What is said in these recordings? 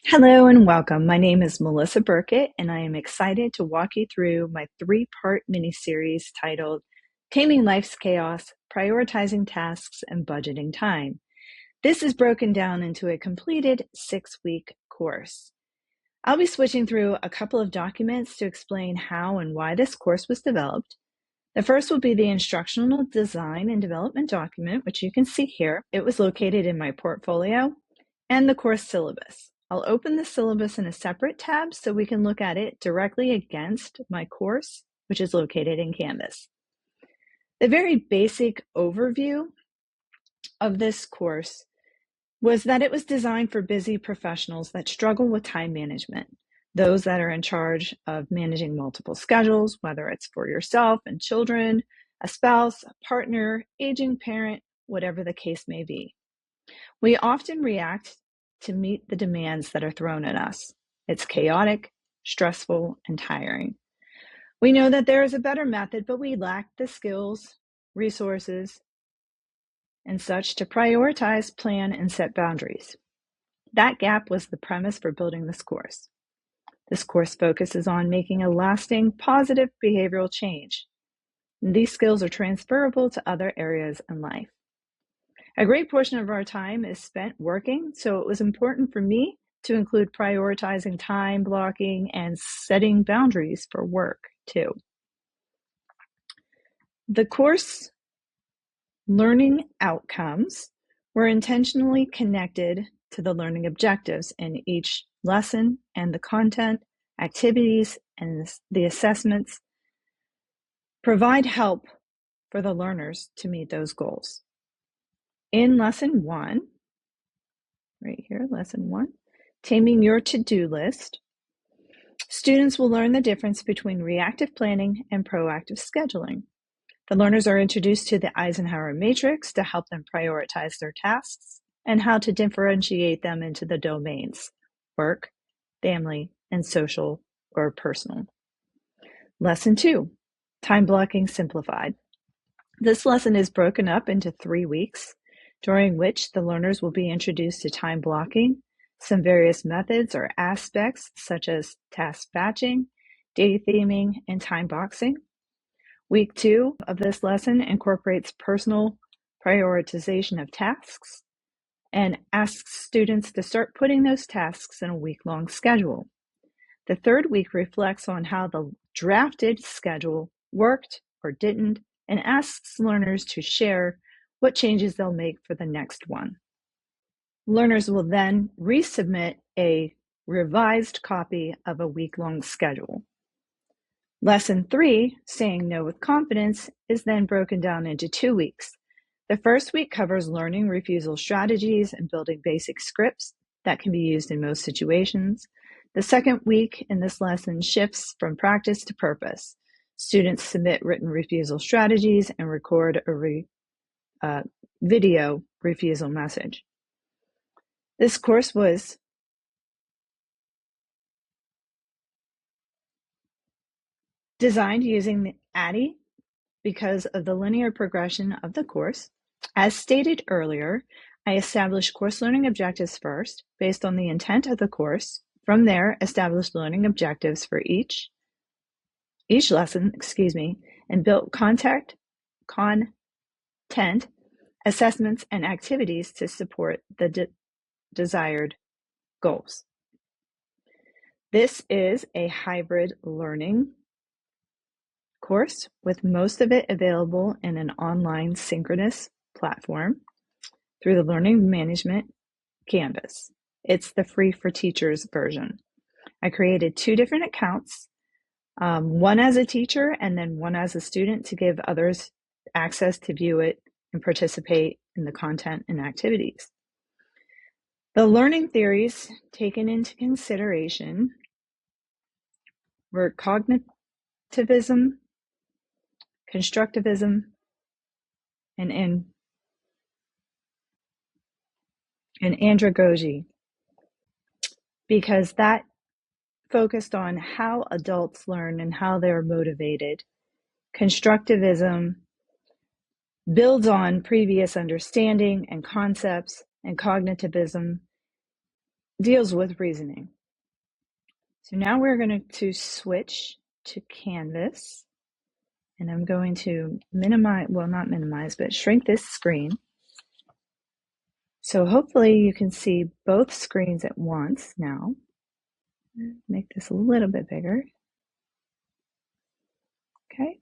Hello and welcome. My name is Melissa Burkett, and I am excited to walk you through my three-part mini-series titled Taming Life's Chaos, Prioritizing Tasks and Budgeting Time. This is broken down into a completed 6-week course. I'll be switching through a couple of documents to explain how and why this course was developed. The first will be the instructional design and development document, which you can see here. It was located in my portfolio, and the course syllabus. I'll open the syllabus in a separate tab so we can look at it directly against my course, which is located in Canvas. The very basic overview of this course was that it was designed for busy professionals that struggle with time management, those that are in charge of managing multiple schedules, whether it's for yourself and children, a spouse, a partner, aging parent, whatever the case may be. We often react to meet the demands that are thrown at us. It's chaotic, stressful, and tiring. We know that there is a better method, but we lack the skills, resources, and such to prioritize, plan, and set boundaries. That gap was the premise for building this course. This course focuses on making a lasting, positive behavioral change. And these skills are transferable to other areas in life. A great portion of our time is spent working, so it was important for me to include prioritizing time blocking and setting boundaries for work too. The course learning outcomes were intentionally connected to the learning objectives in each lesson, and the content, activities, and the assessments provide help for the learners to meet those goals. In lesson 1, right here, lesson 1, Taming Your To-Do List, students will learn the difference between reactive planning and proactive scheduling. The learners are introduced to the Eisenhower matrix to help them prioritize their tasks and how to differentiate them into the domains: work, family, and social or personal. Lesson 2, Time Blocking Simplified. This lesson is broken up into 3 weeks, during which the learners will be introduced to time blocking, some various methods or aspects such as task batching, day theming, and time boxing. Week 2 of this lesson incorporates personal prioritization of tasks and asks students to start putting those tasks in a week-long schedule. The third week reflects on how the drafted schedule worked or didn't, and asks learners to share what changes they'll make for the next one. Learners will then resubmit a revised copy of a week-long schedule. Lesson 3, Saying No with Confidence, is then broken down into 2 weeks. The first week covers learning refusal strategies and building basic scripts that can be used in most situations. The second week in this lesson shifts from practice to purpose. Students submit written refusal strategies and record a video refusal message. This course was designed using the ADDIE because of the linear progression of the course. As stated earlier, I established course learning objectives first, based on the intent of the course. From there, established learning objectives for each lesson, and built content, assessments, and activities to support the desired goals. This is a hybrid learning course, with most of it available in an online synchronous platform through the Learning Management Canvas. It's the free for teachers version. I created 2 different accounts, one as a teacher and then one as a student, to give others access to view it and participate in the content and activities. The learning theories taken into consideration were cognitivism, constructivism, and andragogy, because that focused on how adults learn and how they're motivated. Constructivism builds on previous understanding and concepts, and cognitivism deals with reasoning. So now we're going to switch to Canvas, and I'm going to minimize, well, not minimize, but shrink this screen. So hopefully you can see both screens at once now. Make this a little bit bigger. Okay.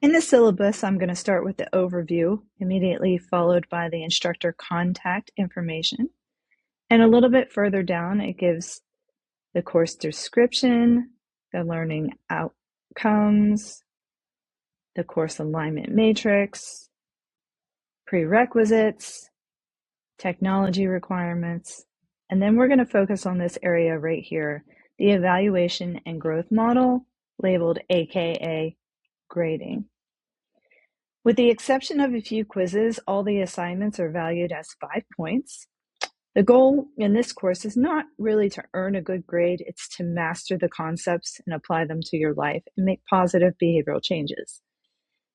In the syllabus, I'm going to start with the overview, immediately followed by the instructor contact information. And a little bit further down, it gives the course description, the learning outcomes, the course alignment matrix, prerequisites, technology requirements, and then we're going to focus on this area right here, the evaluation and growth model, labeled AKA grading. With the exception of a few quizzes, all the assignments are valued as 5 points. The goal in this course is not really to earn a good grade, it's to master the concepts and apply them to your life and make positive behavioral changes.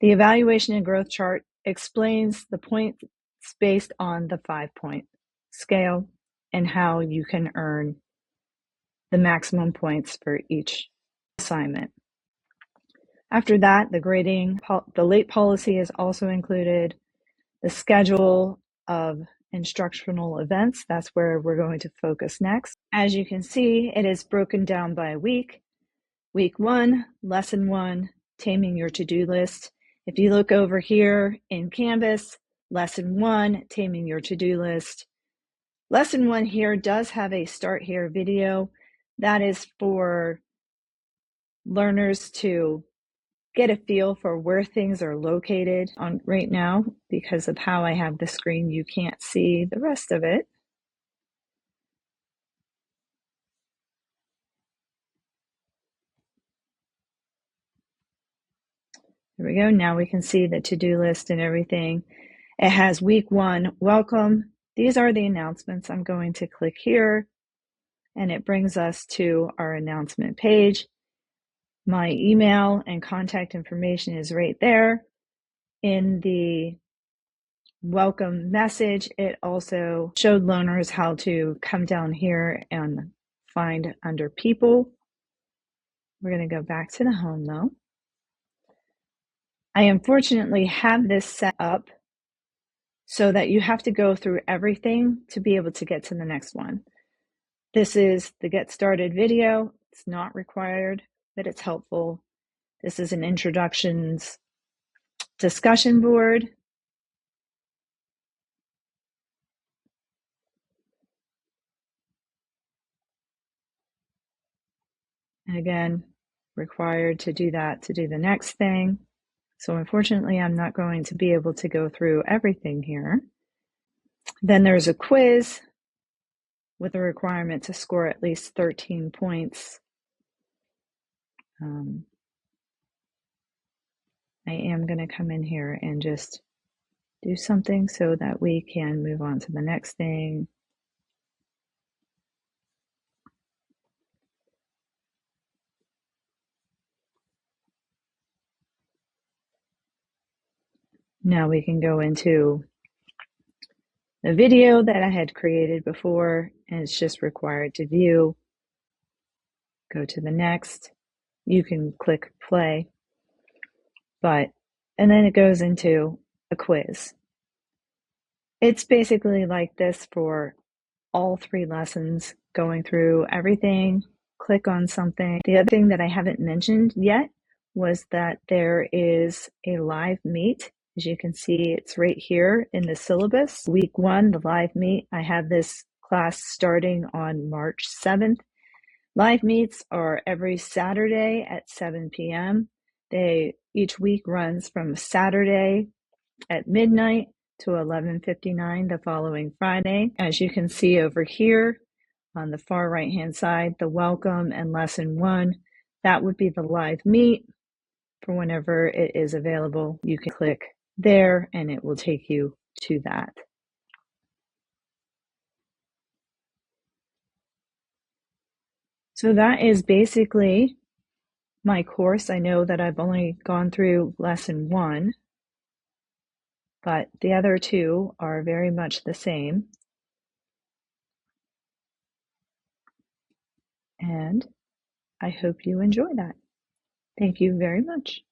The evaluation and growth chart explains the points based on the 5-point scale and how you can earn the maximum points for each assignment. After that, the grading, the late policy is also included, the schedule of instructional events, that's where we're going to focus next. As you can see, it is broken down by week. Week 1, Lesson 1, Taming Your To-Do List. If you look over here in Canvas, Lesson 1, Taming Your To-Do List. Lesson 1 here does have a Start Here video. That is for learners to get a feel for where things are located on right now. Because of how I have the screen, you can't see the rest of it. There we go. Now we can see the to-do list and everything. It has week 1, welcome. These are the announcements. I'm going to click here and it brings us to our announcement page. My email and contact information is right there. In the welcome message, it also showed learners how to come down here and find under people. We're going to go back to the home though. I unfortunately have this set up so that you have to go through everything to be able to get to the next one. This is the Get Started video. It's not required, but it's helpful. This is an introductions discussion board. And again, required to do that to do the next thing. So unfortunately, I'm not going to be able to go through everything here. Then there's a quiz with a requirement to score at least 13 points. I am going to come in here and just do something so that we can move on to the next thing. Now we can go into the video that I had created before, and it's just required to view. Go to the next. You can click play, and then it goes into a quiz. It's basically like this for all 3 lessons, going through everything, click on something. The other thing that I haven't mentioned yet was that there is a live meet. As you can see, it's right here in the syllabus. Week 1, the live meet. I have this class starting on March 7th. Live meets are every Saturday at 7 p.m. Each week runs from Saturday at midnight to 11:59 the following Friday. As you can see over here on the far right hand side, the welcome and lesson 1, that would be the live meet. For whenever it is available, you can click there and it will take you to that. So that is basically my course. I know that I've only gone through lesson 1. but the other two are very much the same. And I hope you enjoy that. Thank you very much.